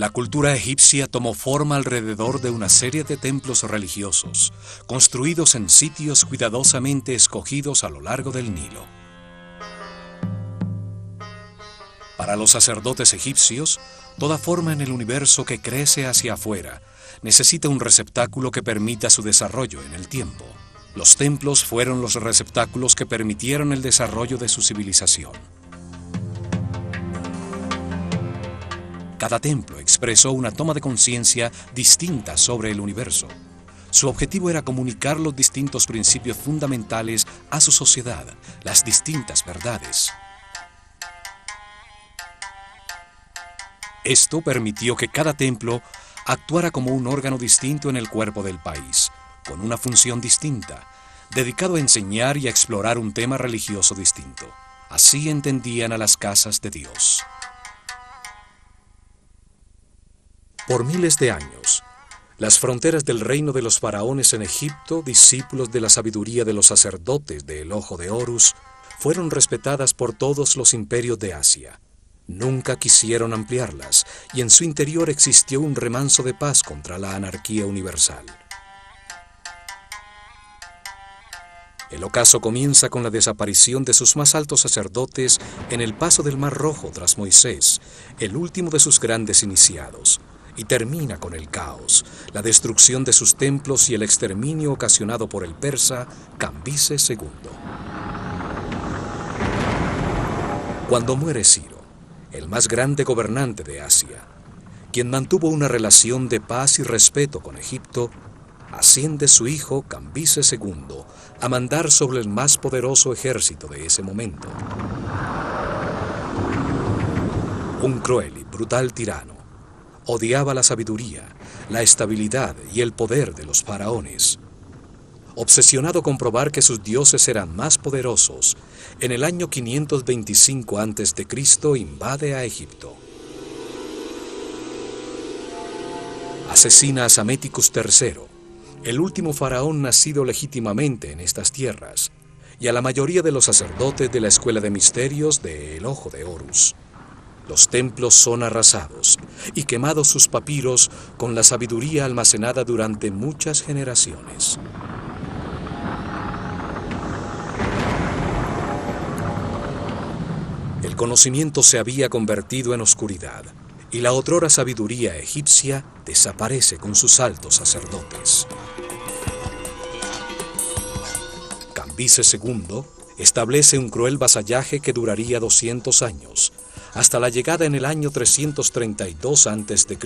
La cultura egipcia tomó forma alrededor de una serie de templos religiosos, construidos en sitios cuidadosamente escogidos a lo largo del Nilo. Para los sacerdotes egipcios, toda forma en el universo que crece hacia afuera necesita un receptáculo que permita su desarrollo en el tiempo. Los templos fueron los receptáculos que permitieron el desarrollo de su civilización. Cada templo expresó una toma de conciencia distinta sobre el universo. Su objetivo era comunicar los distintos principios fundamentales a su sociedad, las distintas verdades. Esto permitió que cada templo actuara como un órgano distinto en el cuerpo del país, con una función distinta, dedicado a enseñar y a explorar un tema religioso distinto. Así entendían a las casas de Dios. Por miles de años, las fronteras del reino de los faraones en Egipto, discípulos de la sabiduría de los sacerdotes del Ojo de Horus, fueron respetadas por todos los imperios de Asia. Nunca quisieron ampliarlas, y en su interior existió un remanso de paz contra la anarquía universal. El ocaso comienza con la desaparición de sus más altos sacerdotes en el paso del Mar Rojo tras Moisés, el último de sus grandes iniciados, y termina con el caos, la destrucción de sus templos y el exterminio ocasionado por el persa Cambises II. Cuando muere Ciro, el más grande gobernante de Asia, quien mantuvo una relación de paz y respeto con Egipto, asciende su hijo Cambises II a mandar sobre el más poderoso ejército de ese momento. Un cruel y brutal tirano, odiaba la sabiduría, la estabilidad y el poder de los faraones. Obsesionado con probar que sus dioses eran más poderosos, en el año 525 a.C. invade a Egipto. Asesina a Psaméticus III, el último faraón nacido legítimamente en estas tierras, y a la mayoría de los sacerdotes de la escuela de misterios de El Ojo de Horus. Los templos son arrasados y quemados sus papiros con la sabiduría almacenada durante muchas generaciones. El conocimiento se había convertido en oscuridad y la otrora sabiduría egipcia desaparece con sus altos sacerdotes. Cambises II establece un cruel vasallaje que duraría 200 años, hasta la llegada en el año 332 a.C.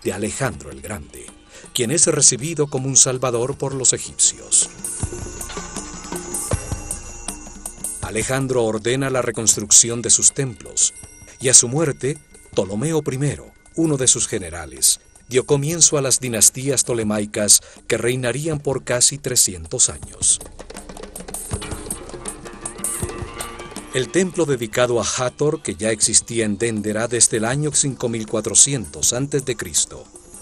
de Alejandro el Grande, quien es recibido como un salvador por los egipcios. Alejandro ordena la reconstrucción de sus templos, y a su muerte, Ptolomeo I, uno de sus generales, dio comienzo a las dinastías tolemaicas que reinarían por casi 300 años. El templo dedicado a Hathor, que ya existía en Déndera desde el año 5400 a.C.,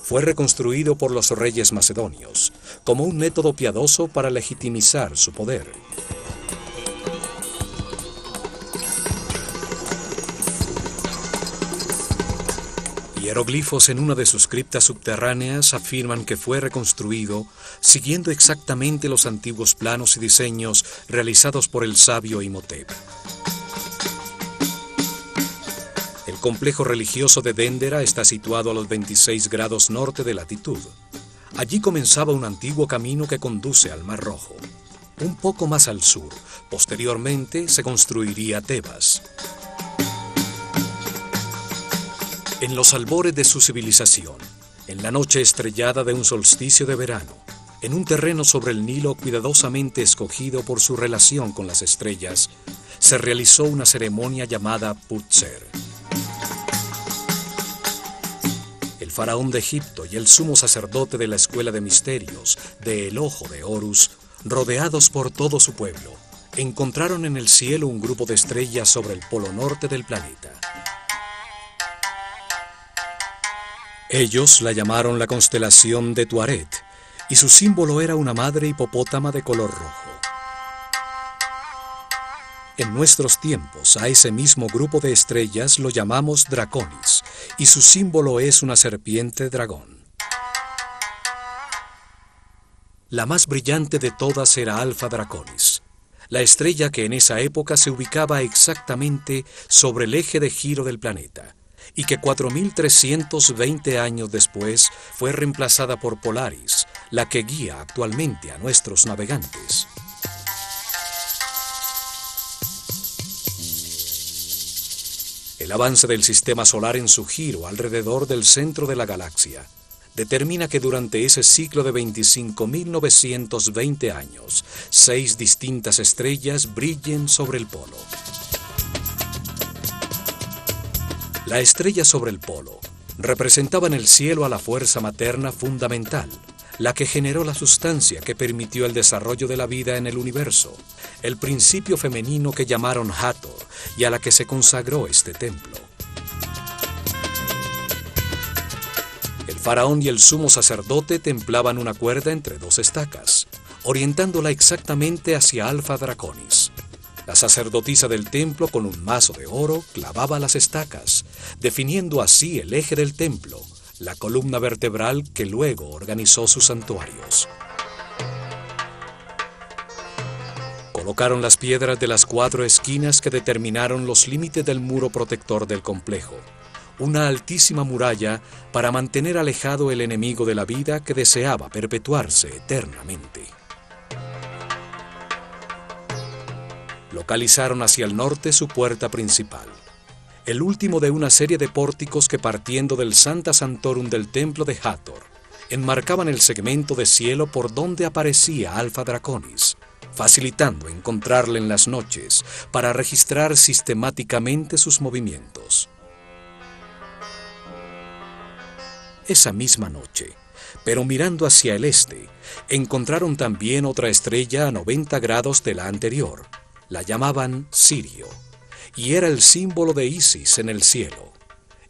fue reconstruido por los reyes macedonios, como un método piadoso para legitimizar su poder. Hieroglifos en una de sus criptas subterráneas afirman que fue reconstruido siguiendo exactamente los antiguos planos y diseños realizados por el sabio Imhotep. El complejo religioso de Déndera está situado a los 26 grados norte de latitud. Allí comenzaba un antiguo camino que conduce al Mar Rojo. Un poco más al sur, posteriormente, se construiría Tebas. En los albores de su civilización, en la noche estrellada de un solsticio de verano, en un terreno sobre el Nilo cuidadosamente escogido por su relación con las estrellas, se realizó una ceremonia llamada Putzer. El faraón de Egipto y el sumo sacerdote de la escuela de misterios de El Ojo de Horus, rodeados por todo su pueblo, encontraron en el cielo un grupo de estrellas sobre el polo norte del planeta. Ellos la llamaron la constelación de Tuaret, y su símbolo era una madre hipopótama de color rojo. En nuestros tiempos, a ese mismo grupo de estrellas lo llamamos Draconis, y su símbolo es una serpiente dragón. La más brillante de todas era Alfa Draconis, la estrella que en esa época se ubicaba exactamente sobre el eje de giro del planeta, y que 4.320 años después fue reemplazada por Polaris, la que guía actualmente a nuestros navegantes. El avance del sistema solar en su giro alrededor del centro de la galaxia determina que durante ese ciclo de 25.920 años, 6 distintas estrellas brillen sobre el polo. La estrella sobre el polo representaba en el cielo a la fuerza materna fundamental, la que generó la sustancia que permitió el desarrollo de la vida en el universo, el principio femenino que llamaron Hathor y a la que se consagró este templo. El faraón y el sumo sacerdote templaban una cuerda entre 2 estacas, orientándola exactamente hacia Alfa Draconis. La sacerdotisa del templo con un mazo de oro clavaba las estacas, definiendo así el eje del templo, la columna vertebral que luego organizó sus santuarios. Colocaron las piedras de las 4 esquinas que determinaron los límites del muro protector del complejo, una altísima muralla para mantener alejado el enemigo de la vida que deseaba perpetuarse eternamente. Localizaron hacia el norte su puerta principal, el último de una serie de pórticos que, partiendo del Sancta Sanctorum del templo de Hathor, enmarcaban el segmento de cielo por donde aparecía Alfa Draconis, facilitando encontrarle en las noches para registrar sistemáticamente sus movimientos. Esa misma noche, pero mirando hacia el este, encontraron también otra estrella a 90 grados de la anterior. La llamaban Sirio, y era el símbolo de Isis en el cielo.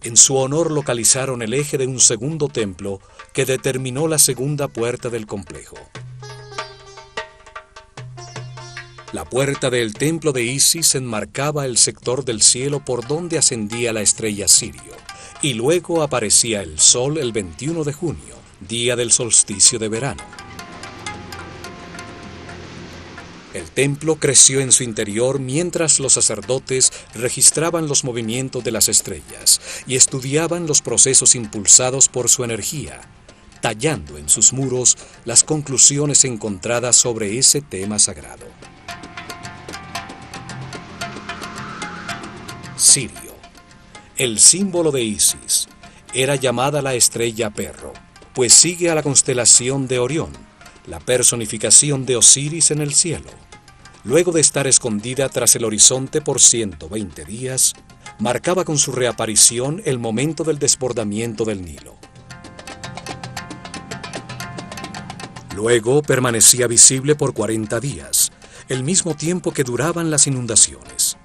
En su honor localizaron el eje de un segundo templo que determinó la segunda puerta del complejo. La puerta del templo de Isis enmarcaba el sector del cielo por donde ascendía la estrella Sirio, y luego aparecía el sol el 21 de junio, día del solsticio de verano. El templo creció en su interior mientras los sacerdotes registraban los movimientos de las estrellas y estudiaban los procesos impulsados por su energía, tallando en sus muros las conclusiones encontradas sobre ese tema sagrado. Sirio, el símbolo de Isis, era llamada la estrella perro, pues sigue a la constelación de Orión, la personificación de Osiris en el cielo. Luego de estar escondida tras el horizonte por 120 días, marcaba con su reaparición el momento del desbordamiento del Nilo. Luego permanecía visible por 40 días, el mismo tiempo que duraban las inundaciones.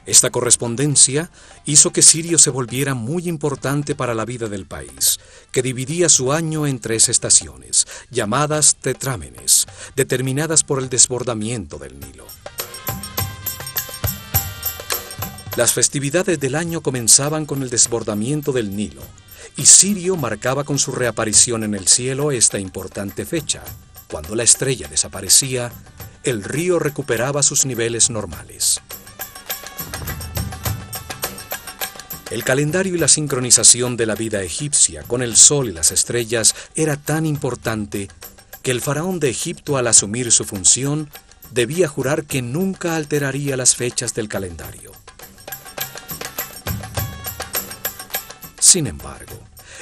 Esta correspondencia hizo que Sirio se volviera muy importante para la vida del país, que dividía su año en 3 estaciones, llamadas tetrámenes, determinadas por el desbordamiento del Nilo. Las festividades del año comenzaban con el desbordamiento del Nilo, y Sirio marcaba con su reaparición en el cielo esta importante fecha. Cuando la estrella desaparecía, el río recuperaba sus niveles normales. El calendario y la sincronización de la vida egipcia con el sol y las estrellas era tan importante que el faraón de Egipto, al asumir su función, debía jurar que nunca alteraría las fechas del calendario. Sin embargo,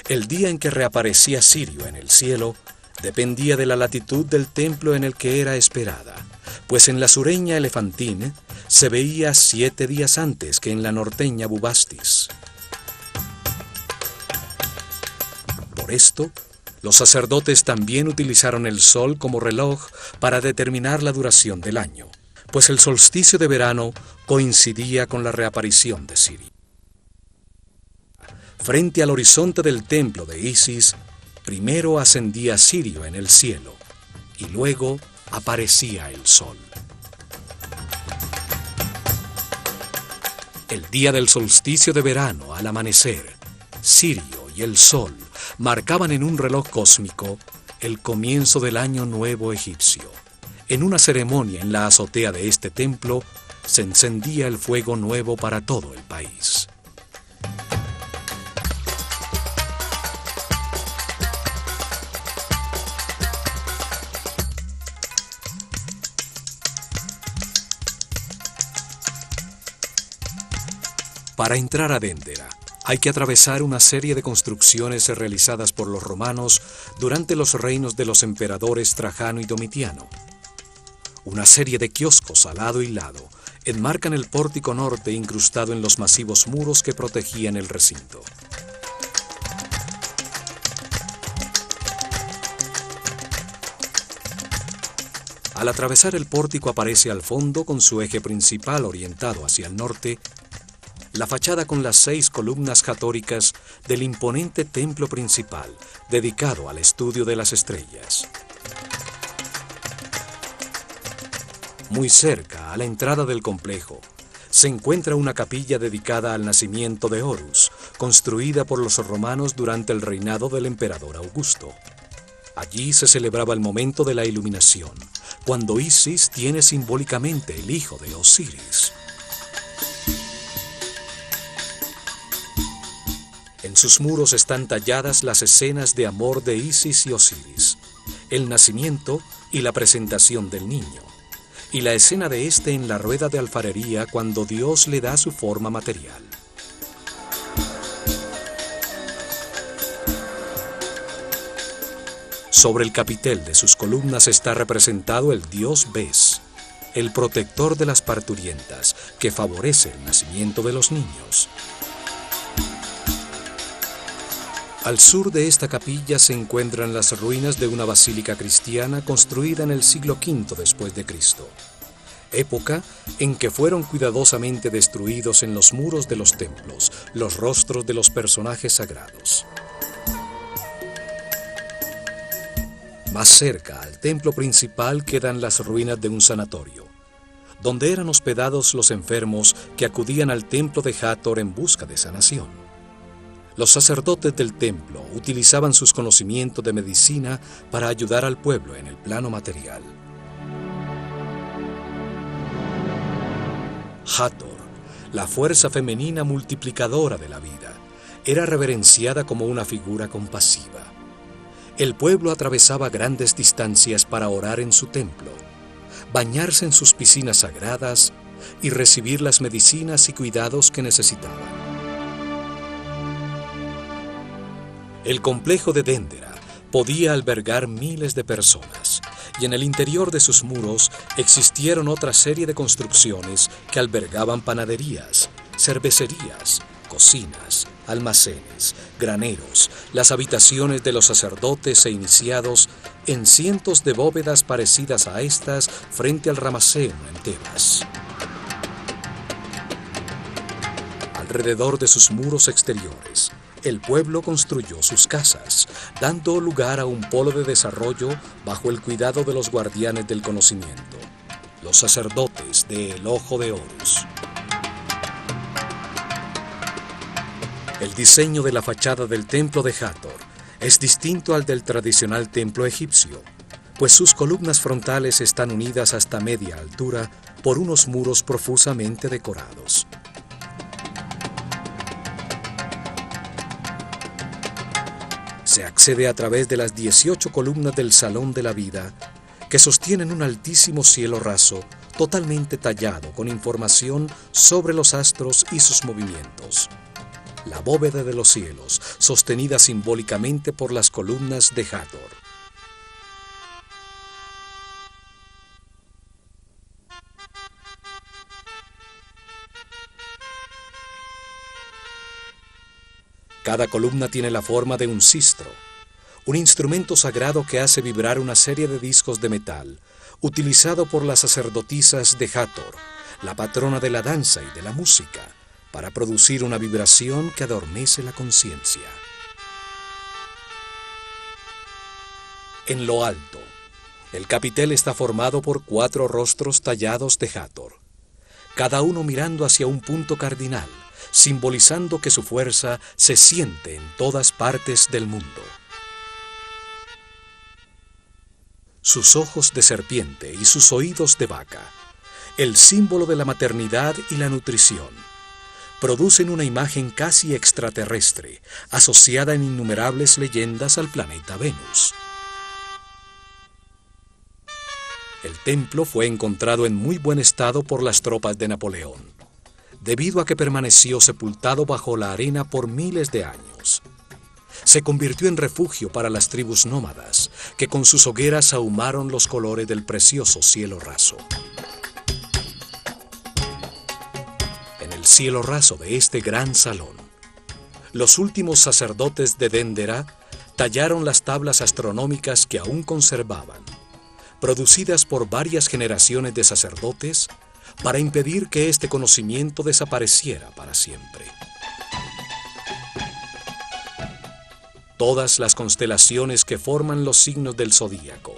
el día en que reaparecía Sirio en el cielo dependía de la latitud del templo en el que era esperada, pues en la sureña Elefantine se veía 7 días antes que en la norteña Bubastis. Por esto, los sacerdotes también utilizaron el sol como reloj para determinar la duración del año, pues el solsticio de verano coincidía con la reaparición de Sirio. Frente al horizonte del templo de Isis, primero ascendía Sirio en el cielo, y luego aparecía el sol. El día del solsticio de verano, al amanecer, Sirio y el sol marcaban en un reloj cósmico el comienzo del año nuevo egipcio. En una ceremonia en la azotea de este templo, se encendía el fuego nuevo para todo el país. Para entrar a Déndera, hay que atravesar una serie de construcciones realizadas por los romanos durante los reinos de los emperadores Trajano y Domitiano. Una serie de kioscos a lado y lado enmarcan el pórtico norte incrustado en los masivos muros que protegían el recinto. Al atravesar el pórtico aparece al fondo, con su eje principal orientado hacia el norte, la fachada con las 6 columnas jatóricas del imponente templo principal, dedicado al estudio de las estrellas. Muy cerca, a la entrada del complejo, se encuentra una capilla dedicada al nacimiento de Horus, construida por los romanos durante el reinado del emperador Augusto. Allí se celebraba el momento de la iluminación, cuando Isis tiene simbólicamente el hijo de Osiris. En sus muros están talladas las escenas de amor de Isis y Osiris, el nacimiento y la presentación del niño, y la escena de este en la rueda de alfarería cuando Dios le da su forma material. Sobre el capitel de sus columnas está representado el dios Bes, el protector de las parturientas, que favorece el nacimiento de los niños. Al sur de esta capilla se encuentran las ruinas de una basílica cristiana construida en el siglo V después de Cristo, época en que fueron cuidadosamente destruidos en los muros de los templos los rostros de los personajes sagrados. Más cerca al templo principal quedan las ruinas de un sanatorio, donde eran hospedados los enfermos que acudían al templo de Hathor en busca de sanación. Los sacerdotes del templo utilizaban sus conocimientos de medicina para ayudar al pueblo en el plano material. Hathor, la fuerza femenina multiplicadora de la vida, era reverenciada como una figura compasiva. El pueblo atravesaba grandes distancias para orar en su templo, bañarse en sus piscinas sagradas y recibir las medicinas y cuidados que necesitaban. El complejo de Déndera podía albergar miles de personas, y en el interior de sus muros existieron otra serie de construcciones que albergaban panaderías, cervecerías, cocinas, almacenes, graneros, las habitaciones de los sacerdotes e iniciados en cientos de bóvedas parecidas a estas frente al Rameseno en Tebas. Alrededor de sus muros exteriores, el pueblo construyó sus casas, dando lugar a un polo de desarrollo bajo el cuidado de los guardianes del conocimiento, los sacerdotes del Ojo de Horus. El diseño de la fachada del templo de Hathor es distinto al del tradicional templo egipcio, pues sus columnas frontales están unidas hasta media altura por unos muros profusamente decorados. Se accede a través de las 18 columnas del Salón de la Vida, que sostienen un altísimo cielo raso, totalmente tallado con información sobre los astros y sus movimientos. La bóveda de los cielos, sostenida simbólicamente por las columnas de Hathor. Cada columna tiene la forma de un sistro, un instrumento sagrado que hace vibrar una serie de discos de metal, utilizado por las sacerdotisas de Hathor, la patrona de la danza y de la música, para producir una vibración que adormece la conciencia. En lo alto, el capitel está formado por 4 rostros tallados de Hathor. cada uno mirando hacia un punto cardinal, simbolizando que su fuerza se siente en todas partes del mundo. Sus ojos de serpiente y sus oídos de vaca, el símbolo de la maternidad y la nutrición, producen una imagen casi extraterrestre, asociada en innumerables leyendas al planeta Venus. El templo fue encontrado en muy buen estado por las tropas de Napoleón, debido a que permaneció sepultado bajo la arena por miles de años. Se convirtió en refugio para las tribus nómadas, que con sus hogueras ahumaron los colores del precioso cielo raso. En el cielo raso de este gran salón, los últimos sacerdotes de Dendera tallaron las tablas astronómicas que aún conservaban, producidas por varias generaciones de sacerdotes, para impedir que este conocimiento desapareciera para siempre. Todas las constelaciones que forman los signos del zodíaco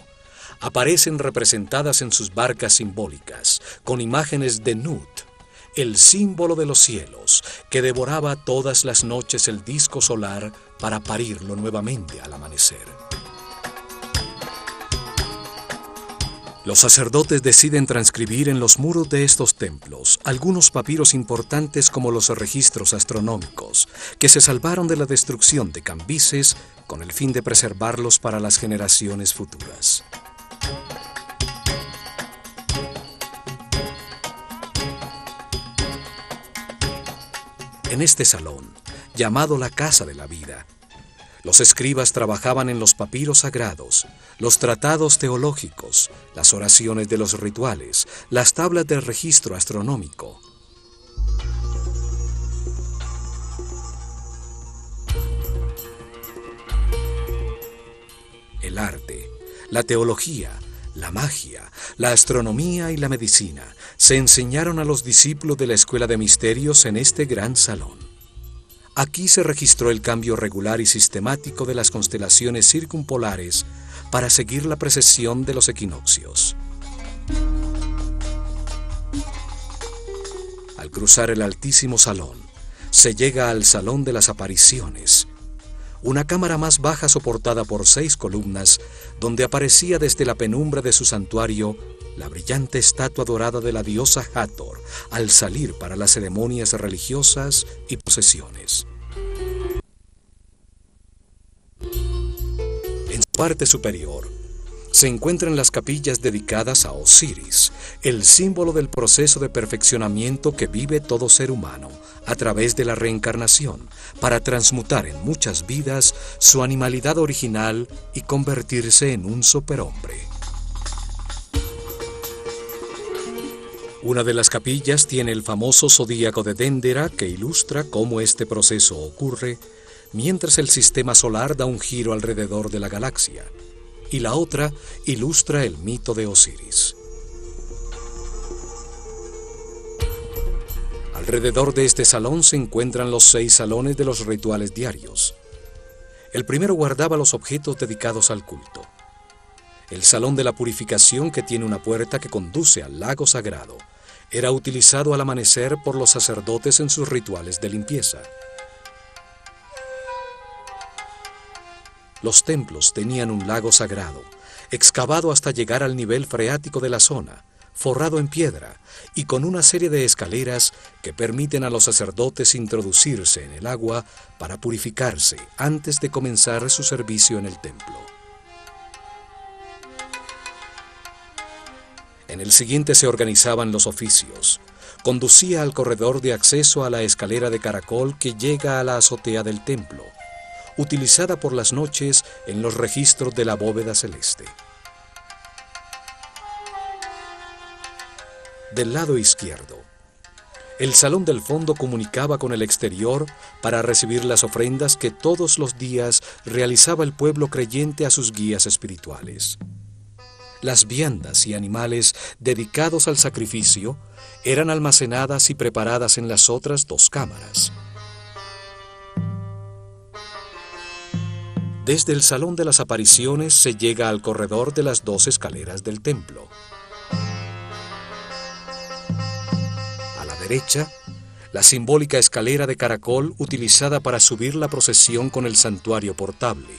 aparecen representadas en sus barcas simbólicas, con imágenes de Nut, el símbolo de los cielos, que devoraba todas las noches el disco solar para parirlo nuevamente al amanecer. Los sacerdotes deciden transcribir en los muros de estos templos algunos papiros importantes como los registros astronómicos, que se salvaron de la destrucción de Cambises con el fin de preservarlos para las generaciones futuras. En este salón, llamado la Casa de la Vida, los escribas trabajaban en los papiros sagrados, los tratados teológicos, las oraciones de los rituales, las tablas del registro astronómico. El arte, la teología, la magia, la astronomía y la medicina se enseñaron a los discípulos de la Escuela de Misterios en este gran salón. Aquí se registró el cambio regular y sistemático de las constelaciones circumpolares para seguir la precesión de los equinoccios. Al cruzar el altísimo salón, se llega al Salón de las Apariciones, una cámara más baja soportada por 6 columnas, donde aparecía desde la penumbra de su santuario la brillante estatua dorada de la diosa Hathor al salir para las ceremonias religiosas y procesiones. En su parte superior se encuentran las capillas dedicadas a Osiris, el símbolo del proceso de perfeccionamiento que vive todo ser humano a través de la reencarnación, para transmutar en muchas vidas su animalidad original y convertirse en un superhombre. Una de las capillas tiene el famoso zodíaco de Dendera, que ilustra cómo este proceso ocurre mientras el sistema solar da un giro alrededor de la galaxia, y la otra ilustra el mito de Osiris. Alrededor de este salón se encuentran los 6 salones de los rituales diarios. El primero guardaba los objetos dedicados al culto. El salón de la purificación, que tiene una puerta que conduce al lago sagrado, era utilizado al amanecer por los sacerdotes en sus rituales de limpieza. Los templos tenían un lago sagrado, excavado hasta llegar al nivel freático de la zona, forrado en piedra y con una serie de escaleras que permiten a los sacerdotes introducirse en el agua para purificarse antes de comenzar su servicio en el templo. En el siguiente se organizaban los oficios. Conducía al corredor de acceso a la escalera de caracol que llega a la azotea del templo, utilizada por las noches en los registros de la bóveda celeste. Del lado izquierdo, el salón del fondo comunicaba con el exterior para recibir las ofrendas que todos los días realizaba el pueblo creyente a sus guías espirituales. Las viandas y animales dedicados al sacrificio eran almacenadas y preparadas en las otras 2 cámaras. Desde el Salón de las Apariciones se llega al corredor de las 2 escaleras del templo. derecha, la simbólica escalera de caracol utilizada para subir la procesión con el santuario portable,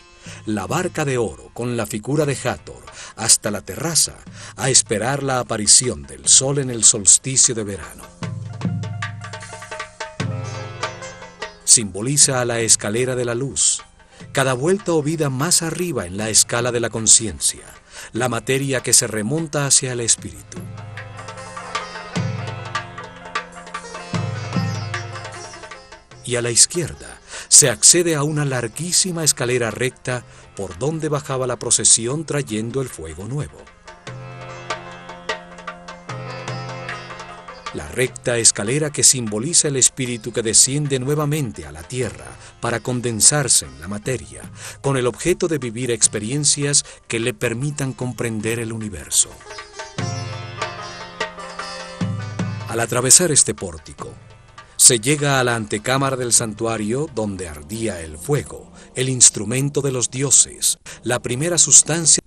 la barca de oro con la figura de Hathor hasta la terraza a esperar la aparición del sol en el solsticio de verano. Simboliza a la escalera de la luz, cada vuelta o vida más arriba en la escala de la conciencia, la materia que se remonta hacia el espíritu. Y a la izquierda se accede a una larguísima escalera recta por donde bajaba la procesión trayendo el fuego nuevo. La recta escalera que simboliza el espíritu que desciende nuevamente a la tierra para condensarse en la materia, con el objeto de vivir experiencias que le permitan comprender el universo. Al atravesar este pórtico, se llega a la antecámara del santuario donde ardía el fuego, el instrumento de los dioses, la primera sustancia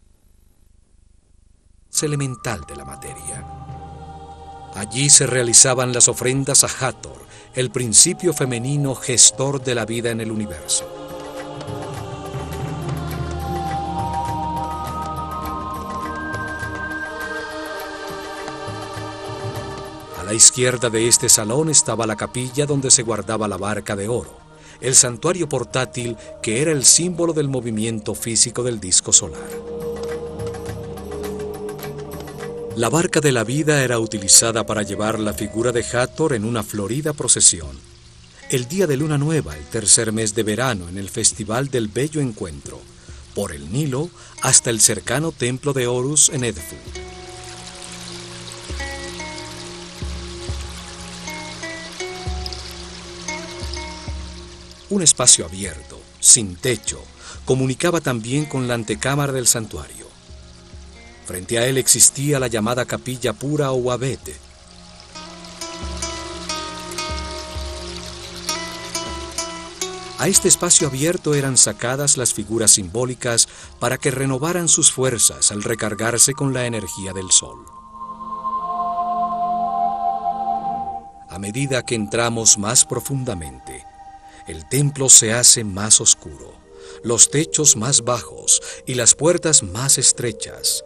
elemental de la materia. Allí se realizaban las ofrendas a Hathor, el principio femenino gestor de la vida en el universo. A la izquierda de este salón estaba la capilla donde se guardaba la barca de oro, el santuario portátil que era el símbolo del movimiento físico del disco solar. La barca de la vida era utilizada para llevar la figura de Hathor en una florida procesión. El día de luna nueva, el tercer mes de verano, en el Festival del Bello Encuentro, por el Nilo hasta el cercano templo de Horus en Edfu. Un espacio abierto, sin techo, comunicaba también con la antecámara del santuario. Frente a él existía la llamada capilla pura o abete. A este espacio abierto eran sacadas las figuras simbólicas para que renovaran sus fuerzas al recargarse con la energía del sol. A medida que entramos más profundamente, el templo se hace más oscuro, los techos más bajos y las puertas más estrechas.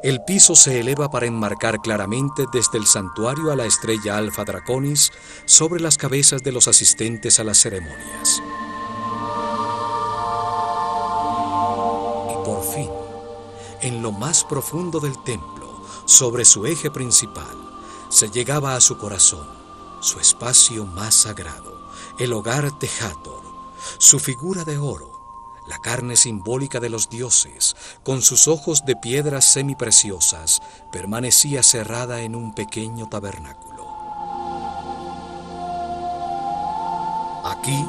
El piso se eleva para enmarcar claramente desde el santuario a la estrella Alfa Draconis sobre las cabezas de los asistentes a las ceremonias. Y por fin, en lo más profundo del templo, sobre su eje principal, se llegaba a su corazón, su espacio más sagrado, el hogar de Hathor, su figura de oro, la carne simbólica de los dioses, con sus ojos de piedras semipreciosas, permanecía cerrada en un pequeño tabernáculo. Aquí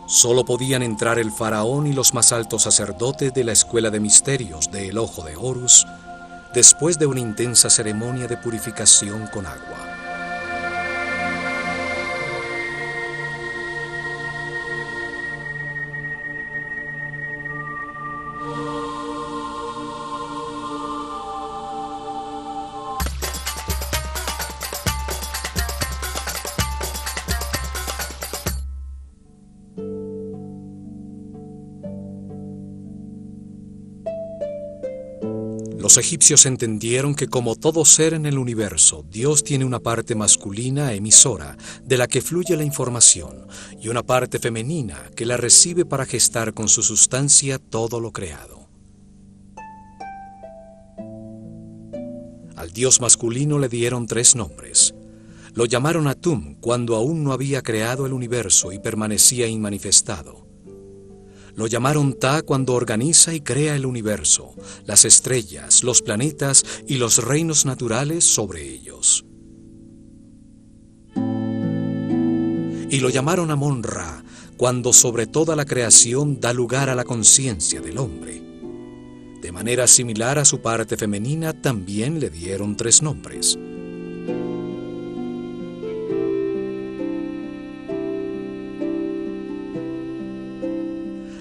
solo podían entrar el faraón y los más altos sacerdotes de la escuela de misterios del Ojo de Horus, después de una intensa ceremonia de purificación con agua. Los egipcios entendieron que como todo ser en el universo, Dios tiene una parte masculina emisora de la que fluye la información y una parte femenina que la recibe para gestar con su sustancia todo lo creado. Al Dios masculino le dieron 3 nombres. Lo llamaron Atum cuando aún no había creado el universo y permanecía inmanifestado. Lo llamaron Ta cuando organiza y crea el universo, las estrellas, los planetas y los reinos naturales sobre ellos. Y lo llamaron Amon-Ra cuando sobre toda la creación da lugar a la conciencia del hombre. De manera similar a su parte femenina también le dieron 3 nombres.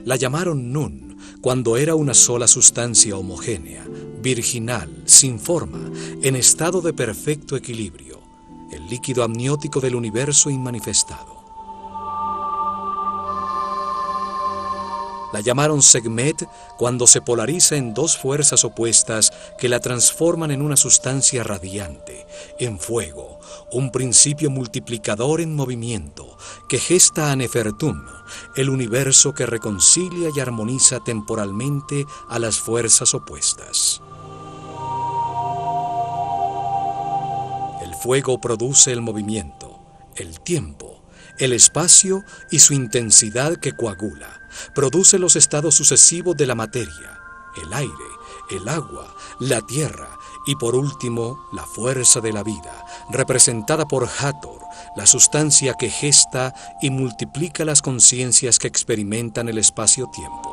La llamaron Nun, cuando era una sola sustancia homogénea, virginal, sin forma, en estado de perfecto equilibrio, el líquido amniótico del universo inmanifestado. La llamaron Sekhmet cuando se polariza en dos fuerzas opuestas que la transforman en una sustancia radiante, en fuego, un principio multiplicador en movimiento, que gesta a Nefertum, el universo que reconcilia y armoniza temporalmente a las fuerzas opuestas. El fuego produce el movimiento, el tiempo, el espacio y su intensidad que coagula. Produce los estados sucesivos de la materia, el aire, el agua, la tierra y por último la fuerza de la vida, representada por Hathor, la sustancia que gesta y multiplica las conciencias que experimentan el espacio-tiempo.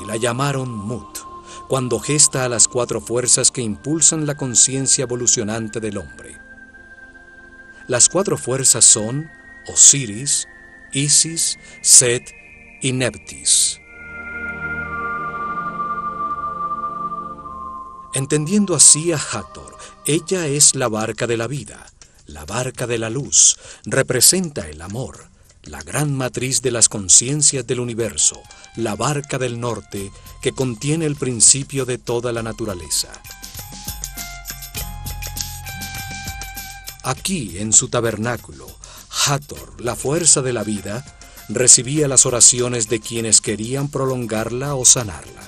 Y la llamaron Mut, cuando gesta a las cuatro fuerzas que impulsan la conciencia evolucionante del hombre. Las cuatro fuerzas son Osiris, Isis, Set y Nephthys. Entendiendo así a Hathor, ella es la barca de la vida, la barca de la luz, representa el amor, la gran matriz de las conciencias del universo, la barca del norte que contiene el principio de toda la naturaleza. Aquí, en su tabernáculo, Hathor, la fuerza de la vida, recibía las oraciones de quienes querían prolongarla o sanarla.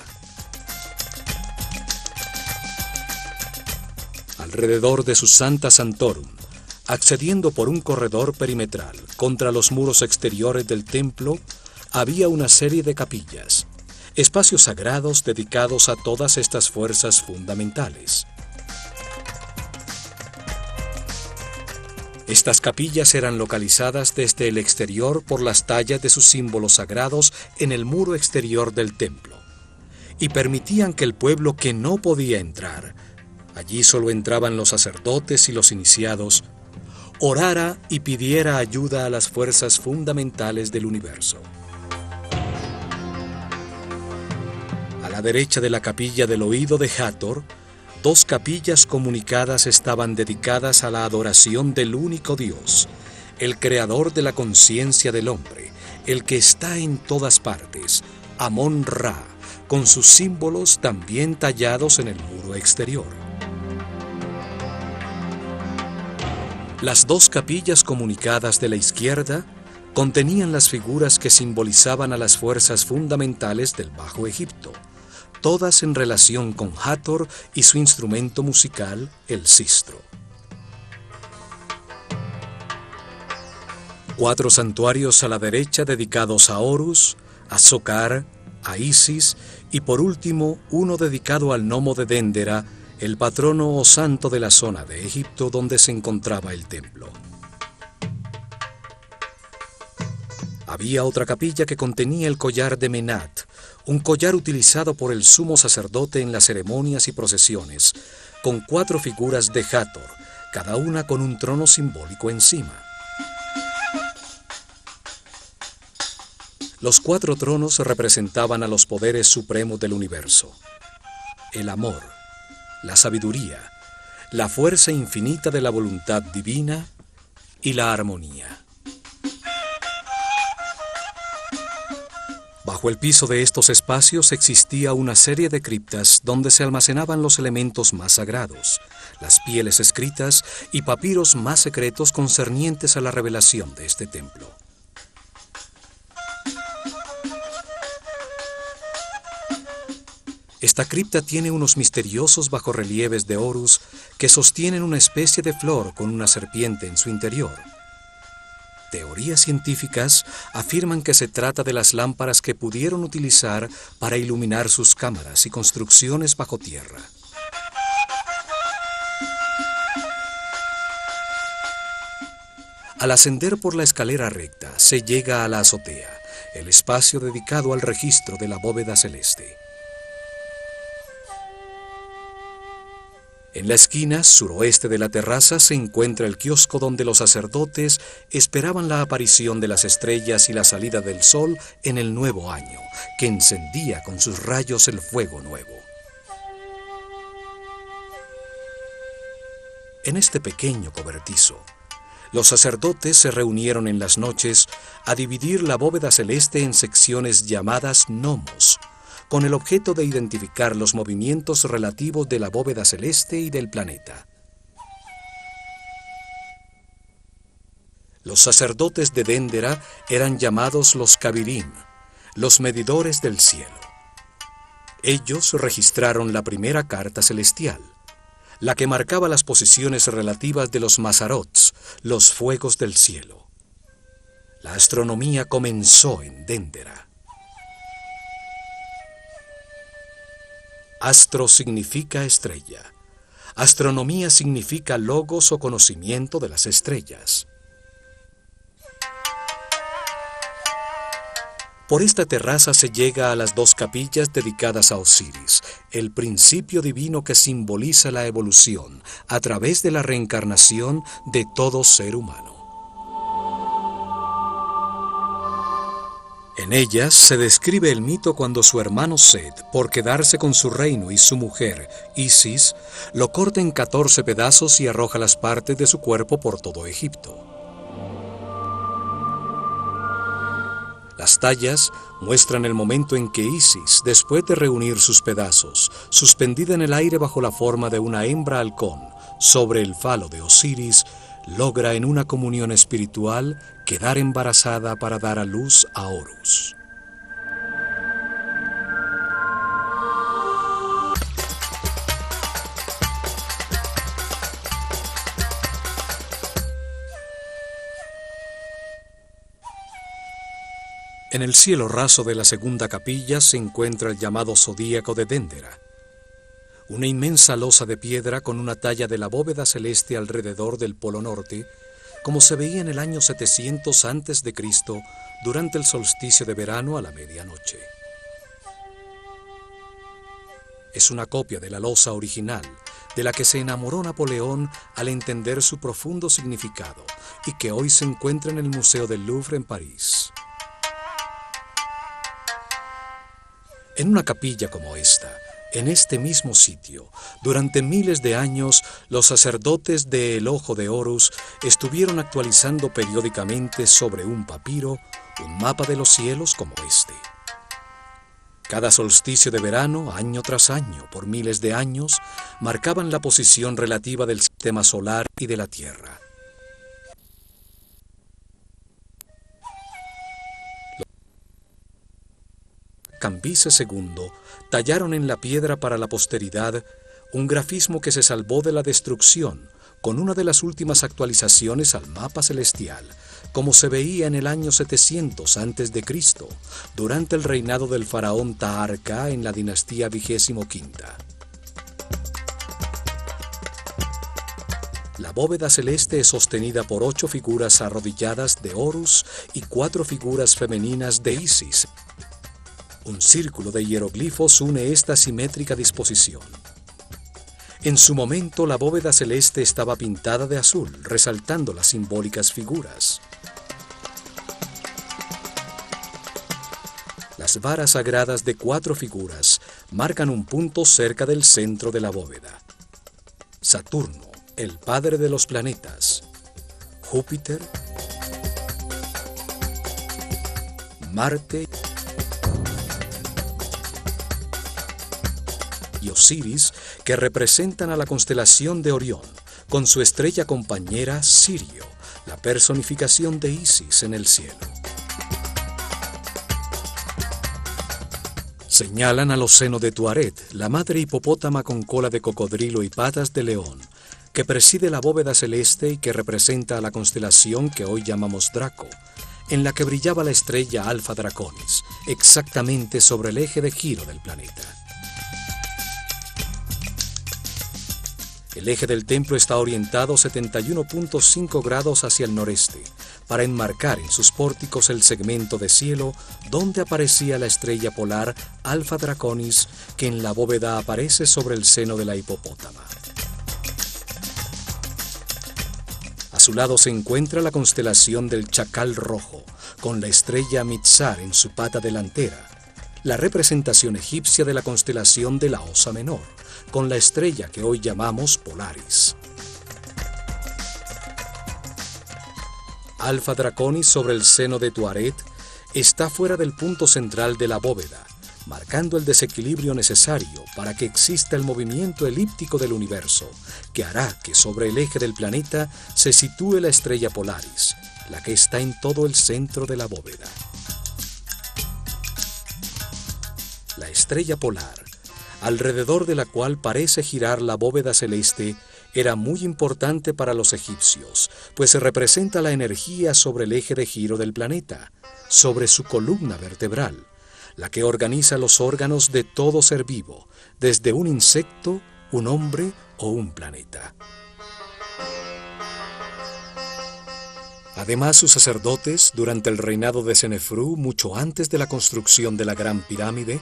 Alrededor de su Santa Santorum, accediendo por un corredor perimetral contra los muros exteriores del templo, había una serie de capillas, espacios sagrados dedicados a todas estas fuerzas fundamentales. Estas capillas eran localizadas desde el exterior por las tallas de sus símbolos sagrados en el muro exterior del templo, y permitían que el pueblo que no podía entrar, allí solo entraban los sacerdotes y los iniciados, orara y pidiera ayuda a las fuerzas fundamentales del universo. A la derecha de la capilla del oído de Hathor, dos capillas comunicadas estaban dedicadas a la adoración del único Dios, el creador de la conciencia del hombre, el que está en todas partes, Amón-Ra, con sus símbolos también tallados en el muro exterior. Las dos capillas comunicadas de la izquierda contenían las figuras que simbolizaban a las fuerzas fundamentales del Bajo Egipto, todas en relación con Hathor y su instrumento musical, el sistro. 4 santuarios a la derecha dedicados a Horus, a Sokar, a Isis y por último uno dedicado al gnomo de Déndera, el patrono o santo de la zona de Egipto donde se encontraba el templo. Había otra capilla que contenía el collar de Menat, un collar utilizado por el sumo sacerdote en las ceremonias y procesiones, con 4 figuras de Hathor, cada una con un trono simbólico encima. Los 4 tronos representaban a los poderes supremos del universo: el amor, la sabiduría, la fuerza infinita de la voluntad divina y la armonía. Bajo el piso de estos espacios existía una serie de criptas donde se almacenaban los elementos más sagrados, las pieles escritas y papiros más secretos concernientes a la revelación de este templo. Esta cripta tiene unos misteriosos bajorrelieves de Horus que sostienen una especie de flor con una serpiente en su interior. Teorías científicas afirman que se trata de las lámparas que pudieron utilizar para iluminar sus cámaras y construcciones bajo tierra. Al ascender por la escalera recta, se llega a la azotea, el espacio dedicado al registro de la bóveda celeste. En la esquina suroeste de la terraza se encuentra el kiosco donde los sacerdotes esperaban la aparición de las estrellas y la salida del sol en el nuevo año, que encendía con sus rayos el fuego nuevo. En este pequeño cobertizo, los sacerdotes se reunieron en las noches a dividir la bóveda celeste en secciones llamadas gnomos, con el objeto de identificar los movimientos relativos de la bóveda celeste y del planeta. Los sacerdotes de Déndera eran llamados los Kabirim, los medidores del cielo. Ellos registraron la primera carta celestial, la que marcaba las posiciones relativas de los Mazarots, los fuegos del cielo. La astronomía comenzó en Déndera. Astro significa estrella. Astronomía significa logos o conocimiento de las estrellas. Por esta terraza se llega a las dos capillas dedicadas a Osiris, el principio divino que simboliza la evolución a través de la reencarnación de todo ser humano. En ellas se describe el mito cuando su hermano Set, por quedarse con su reino y su mujer, Isis, lo corta en 14 pedazos y arroja las partes de su cuerpo por todo Egipto. Las tallas muestran el momento en que Isis, después de reunir sus pedazos, suspendida en el aire bajo la forma de una hembra halcón, sobre el falo de Osiris, logra en una comunión espiritual quedar embarazada para dar a luz a Horus. En el cielo raso de la segunda capilla se encuentra el llamado zodíaco de Déndera, una inmensa losa de piedra con una talla de la bóveda celeste alrededor del polo norte, como se veía en el año 700 a.C. durante el solsticio de verano a la medianoche. Es una copia de la losa original, de la que se enamoró Napoleón al entender su profundo significado y que hoy se encuentra en el Museo del Louvre en París. En una capilla como esta, en este mismo sitio, durante miles de años, los sacerdotes de El Ojo de Horus estuvieron actualizando periódicamente sobre un papiro un mapa de los cielos como este. Cada solsticio de verano, año tras año, por miles de años, marcaban la posición relativa del sistema solar y de la Tierra. Cambises II tallaron en la piedra para la posteridad un grafismo que se salvó de la destrucción con una de las últimas actualizaciones al mapa celestial, como se veía en el año 700 a.C., durante el reinado del faraón Taharqa en la dinastía 25. La bóveda celeste es sostenida por 8 figuras arrodilladas de Horus y 4 figuras femeninas de Isis. Un círculo de hieroglifos une esta simétrica disposición. En su momento, la bóveda celeste estaba pintada de azul, resaltando las simbólicas figuras. Las varas sagradas de 4 figuras marcan un punto cerca del centro de la bóveda. Saturno, el padre de los planetas. Júpiter, Marte y Osiris, que representan a la constelación de Orión, con su estrella compañera Sirio, la personificación de Isis en el cielo. Señalan al Océano de Tuaret, la madre hipopótama con cola de cocodrilo y patas de león, que preside la bóveda celeste y que representa a la constelación que hoy llamamos Draco, en la que brillaba la estrella Alfa Draconis, exactamente sobre el eje de giro del planeta. El eje del templo está orientado 71.5 grados hacia el noreste, para enmarcar en sus pórticos el segmento de cielo donde aparecía la estrella polar Alfa Draconis, que en la bóveda aparece sobre el seno de la hipopótama. A su lado se encuentra la constelación del Chacal Rojo, con la estrella Mitzar en su pata delantera, la representación egipcia de la constelación de la Osa Menor, con la estrella que hoy llamamos Polaris. Alfa Draconis sobre el seno de Tuaret está fuera del punto central de la bóveda, marcando el desequilibrio necesario para que exista el movimiento elíptico del universo, que hará que sobre el eje del planeta se sitúe la estrella Polaris, la que está en todo el centro de la bóveda. La estrella polar, alrededor de la cual parece girar la bóveda celeste, era muy importante para los egipcios, pues representa la energía sobre el eje de giro del planeta, sobre su columna vertebral, la que organiza los órganos de todo ser vivo, desde un insecto, un hombre o un planeta. Además, sus sacerdotes, durante el reinado de Senefrú, mucho antes de la construcción de la Gran Pirámide,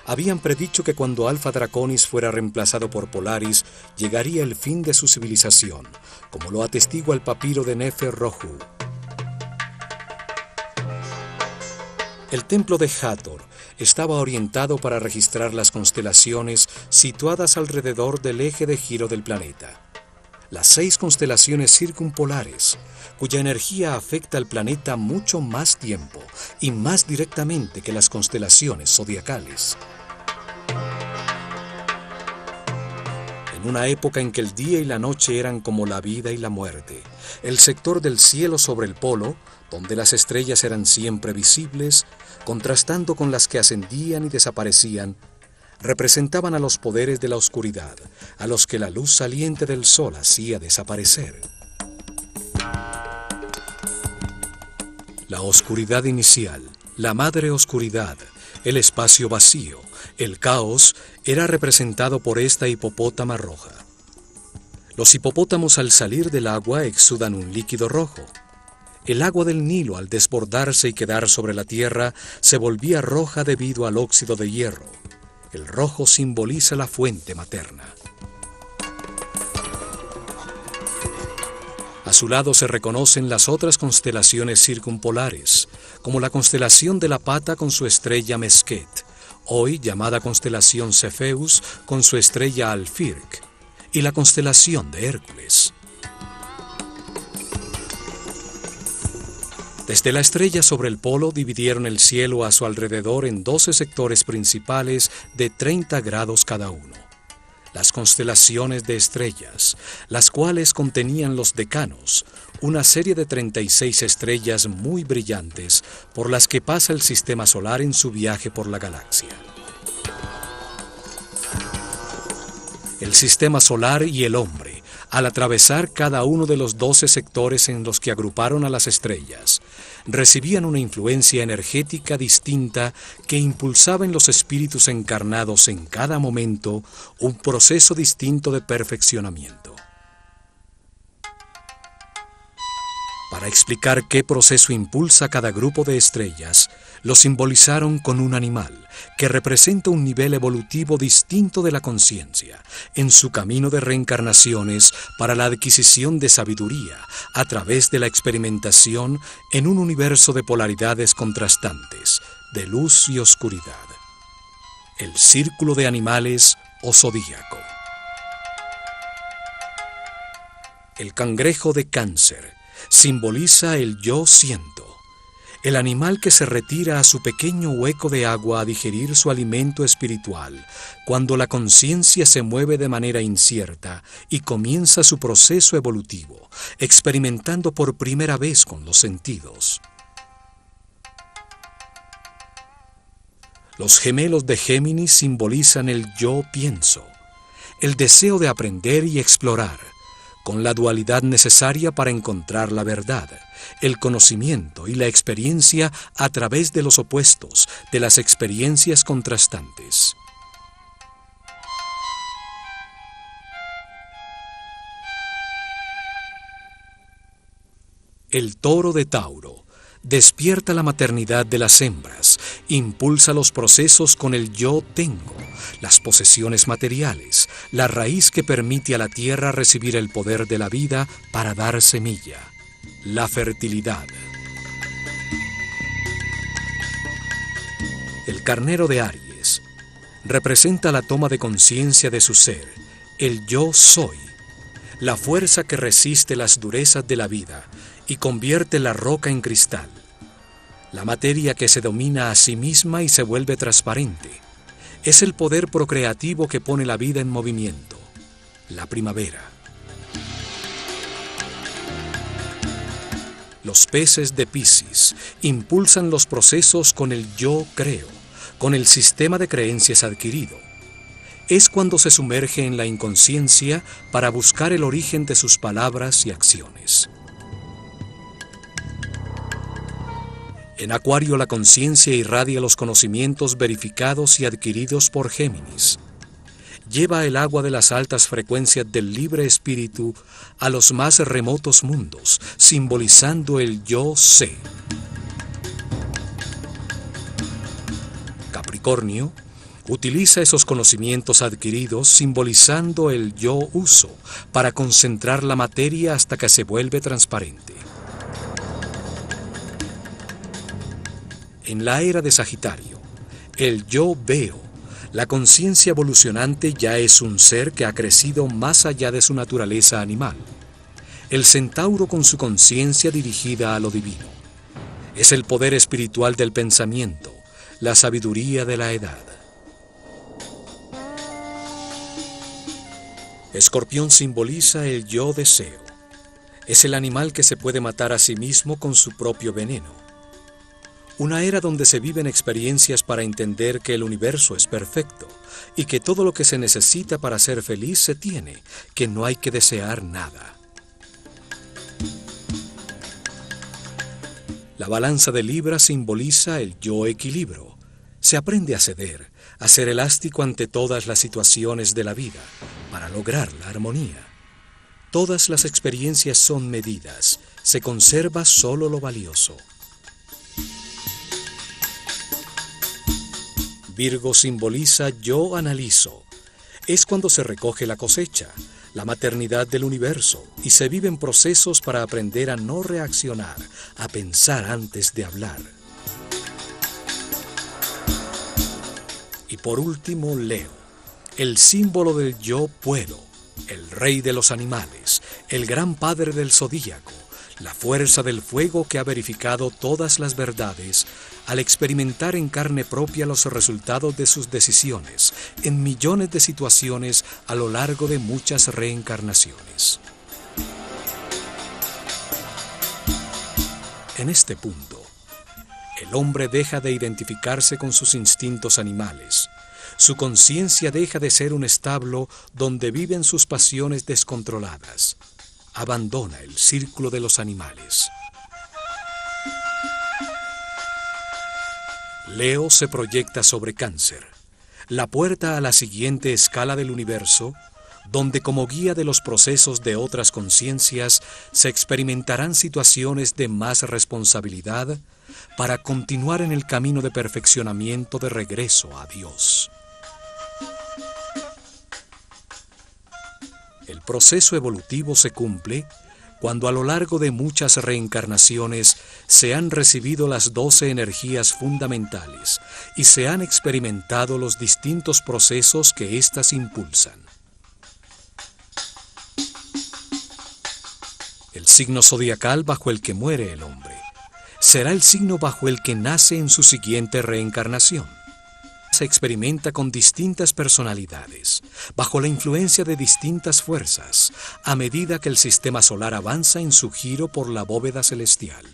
habían predicho que cuando Alfa Draconis fuera reemplazado por Polaris, llegaría el fin de su civilización, como lo atestigua el papiro de Nefer-Rohu. El templo de Hathor estaba orientado para registrar las constelaciones situadas alrededor del eje de giro del planeta. Las 6 constelaciones circumpolares, cuya energía afecta al planeta mucho más tiempo y más directamente que las constelaciones zodiacales. En una época en que el día y la noche eran como la vida y la muerte, el sector del cielo sobre el polo, donde las estrellas eran siempre visibles, contrastando con las que ascendían y desaparecían, representaban a los poderes de la oscuridad, a los que la luz saliente del sol hacía desaparecer. La oscuridad inicial, la madre oscuridad, el espacio vacío, el caos, era representado por esta hipopótama roja. Los hipopótamos al salir del agua exudan un líquido rojo. El agua del Nilo al desbordarse y quedar sobre la tierra se volvía roja debido al óxido de hierro. El rojo simboliza la fuente materna. A su lado se reconocen las otras constelaciones circumpolares, como la constelación de la Pata con su estrella Mesquet, hoy llamada constelación Cefeus con su estrella Alfirc, y la constelación de Hércules. Desde la estrella sobre el polo dividieron el cielo a su alrededor en 12 sectores principales de 30 grados cada uno. Las constelaciones de estrellas, las cuales contenían los decanos, una serie de 36 estrellas muy brillantes por las que pasa el sistema solar en su viaje por la galaxia. El sistema solar y el hombre, al atravesar cada uno de los 12 sectores en los que agruparon a las estrellas, recibían una influencia energética distinta que impulsaba en los espíritus encarnados en cada momento un proceso distinto de perfeccionamiento. Para explicar qué proceso impulsa cada grupo de estrellas, lo simbolizaron con un animal que representa un nivel evolutivo distinto de la conciencia en su camino de reencarnaciones para la adquisición de sabiduría a través de la experimentación en un universo de polaridades contrastantes, de luz y oscuridad. El círculo de animales o zodíaco. El cangrejo de Cáncer simboliza el yo siento, el animal que se retira a su pequeño hueco de agua a digerir su alimento espiritual, cuando la conciencia se mueve de manera incierta y comienza su proceso evolutivo, experimentando por primera vez con los sentidos. Los gemelos de Géminis simbolizan el yo pienso, el deseo de aprender y explorar, con la dualidad necesaria para encontrar la verdad, el conocimiento y la experiencia a través de los opuestos, de las experiencias contrastantes. El toro de Tauro despierta la maternidad de las hembras, impulsa los procesos con el yo tengo, las posesiones materiales, la raíz que permite a la tierra recibir el poder de la vida para dar semilla, la fertilidad. El carnero de Aries representa la toma de conciencia de su ser, el yo soy, la fuerza que resiste las durezas de la vida y convierte la roca en cristal, la materia que se domina a sí misma y se vuelve transparente. Es el poder procreativo que pone la vida en movimiento, la primavera. Los peces de Piscis impulsan los procesos con el yo creo, con el sistema de creencias adquirido. Es cuando se sumerge en la inconsciencia para buscar el origen de sus palabras y acciones. En Acuario, la conciencia irradia los conocimientos verificados y adquiridos por Géminis. Lleva el agua de las altas frecuencias del libre espíritu a los más remotos mundos, simbolizando el yo sé. Capricornio utiliza esos conocimientos adquiridos simbolizando el yo uso para concentrar la materia hasta que se vuelve transparente. En la era de Sagitario, el yo veo, la conciencia evolucionante ya es un ser que ha crecido más allá de su naturaleza animal. El centauro con su conciencia dirigida a lo divino. Es el poder espiritual del pensamiento, la sabiduría de la edad. Escorpión simboliza el yo deseo. Es el animal que se puede matar a sí mismo con su propio veneno. Una era donde se viven experiencias para entender que el universo es perfecto y que todo lo que se necesita para ser feliz se tiene, que no hay que desear nada. La balanza de Libra simboliza el yo equilibrio. Se aprende a ceder, a ser elástico ante todas las situaciones de la vida, para lograr la armonía. Todas las experiencias son medidas, se conserva solo lo valioso. Virgo simboliza yo analizo. Es cuando se recoge la cosecha, la maternidad del universo, y se viven procesos para aprender a no reaccionar, a pensar antes de hablar. Y por último, Leo, el símbolo del yo puedo, el rey de los animales, el gran padre del zodíaco, la fuerza del fuego que ha verificado todas las verdades al experimentar en carne propia los resultados de sus decisiones en millones de situaciones a lo largo de muchas reencarnaciones. En este punto, el hombre deja de identificarse con sus instintos animales. Su conciencia deja de ser un establo donde viven sus pasiones descontroladas. Abandona el círculo de los animales. Leo se proyecta sobre Cáncer, la puerta a la siguiente escala del universo, donde como guía de los procesos de otras conciencias se experimentarán situaciones de más responsabilidad para continuar en el camino de perfeccionamiento de regreso a Dios. El proceso evolutivo se cumple cuando a lo largo de muchas reencarnaciones se han recibido las 12 energías fundamentales y se han experimentado los distintos procesos que éstas impulsan. El signo zodiacal bajo el que muere el hombre será el signo bajo el que nace en su siguiente reencarnación. Se experimenta con distintas personalidades, bajo la influencia de distintas fuerzas, a medida que el sistema solar avanza en su giro por la bóveda celestial.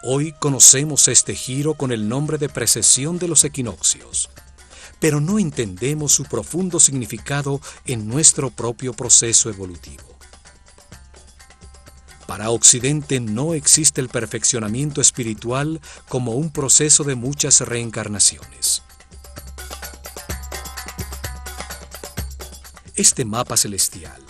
Hoy conocemos este giro con el nombre de precesión de los equinoccios, pero no entendemos su profundo significado en nuestro propio proceso evolutivo. Para Occidente no existe el perfeccionamiento espiritual como un proceso de muchas reencarnaciones. Este mapa celestial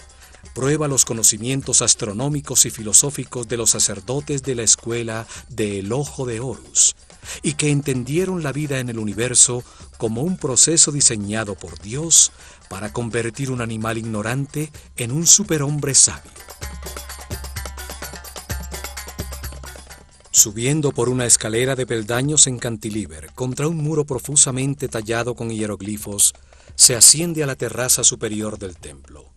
prueba los conocimientos astronómicos y filosóficos de los sacerdotes de la escuela del Ojo de Horus, y que entendieron la vida en el universo como un proceso diseñado por Dios para convertir un animal ignorante en un superhombre sabio. Subiendo por una escalera de peldaños en cantilever contra un muro profusamente tallado con hieroglifos, se asciende a la terraza superior del templo.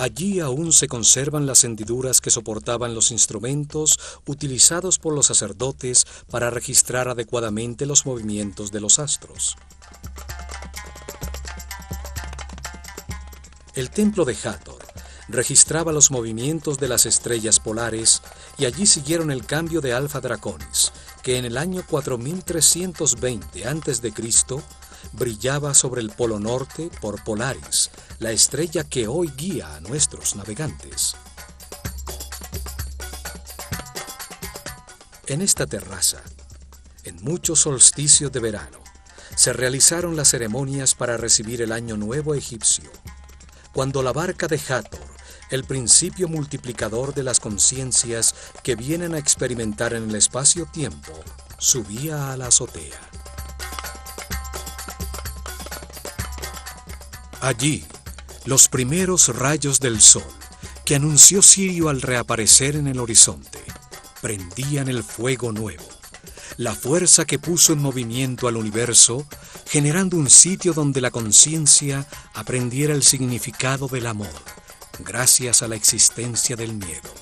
Allí aún se conservan las hendiduras que soportaban los instrumentos utilizados por los sacerdotes para registrar adecuadamente los movimientos de los astros. El templo de Hathor registraba los movimientos de las estrellas polares y allí siguieron el cambio de Alfa Draconis, que en el año 4320 a.C. brillaba sobre el polo norte por Polaris, la estrella que hoy guía a nuestros navegantes. En esta terraza, en muchos solsticios de verano, se realizaron las ceremonias para recibir el Año Nuevo egipcio, cuando la barca de Hathor, el principio multiplicador de las conciencias que vienen a experimentar en el espacio-tiempo, subía a la azotea. Allí, los primeros rayos del sol, que anunció Sirio al reaparecer en el horizonte, prendían el fuego nuevo, la fuerza que puso en movimiento al universo, generando un sitio donde la conciencia aprendiera el significado del amor, gracias a la existencia del miedo.